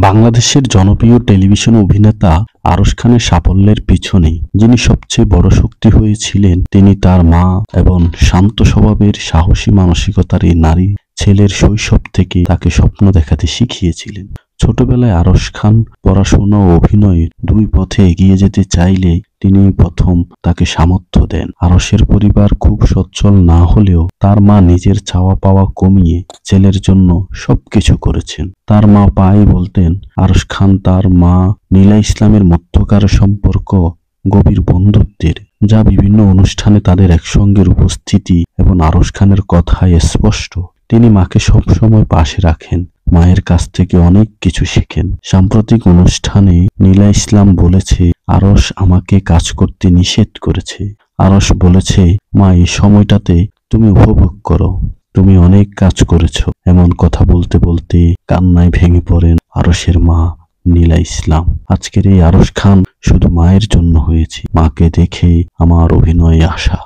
বাংলাদেশের জনপ্রিয় টেলিভিশন অভিনেতা আরশ খানের সাফল্যের পিছনে যিনি সবচেয়ে বড় শক্তি হয়েছিলেন তিনি তার মা এবং শান্ত স্বভাবের সাহসী মানসিকতার এই নারী। ছেলের শৈশব থেকে তাকে স্বপ্ন দেখাতে শিখিয়েছিলেন। ছোটবেলায় আরশ খান পড়াশোনা ও অভিনয়ের দুই পথে এগিয়ে যেতে চাইলে তিনি প্রথম তাকে সামর্থ্য দেন। আরশের পরিবার খুব সচ্ছল না হলেও তার মা নিজের চাওয়া পাওয়া কমিয়ে ছেলের জন্য সবকিছু করেছেন। তার মা প্রায়ই বলতেন আরশ খান তার মা নীলা ইসলামের মধ্যকার সম্পর্ক গভীর বন্ধুত্বের, যা বিভিন্ন অনুষ্ঠানে তাদের একসঙ্গের উপস্থিতি এবং আরশ খানের কথায় স্পষ্ট। তিনি মাকে সবসময় পাশে রাখেন, মায়ের কাছ থেকে অনেক কিছু শেখেন। সাম্প্রতিক অনুষ্ঠানে নীলা ইসলাম বলেছে আরশ আমাকে কাজ করতে নিষেধ করেছে। আরশ বলেছে মা এই সময়টাতে তুমি উপভোগ করো, তুমি অনেক কাজ করেছো। এমন কথা বলতে বলতে কান্নায় ভেঙে পড়েন আরশের মা নীলা ইসলাম। আজকের এই আরশ খান শুধু মায়ের জন্য হয়েছে, মাকে দেখে আমার অভিনয়ে আসা।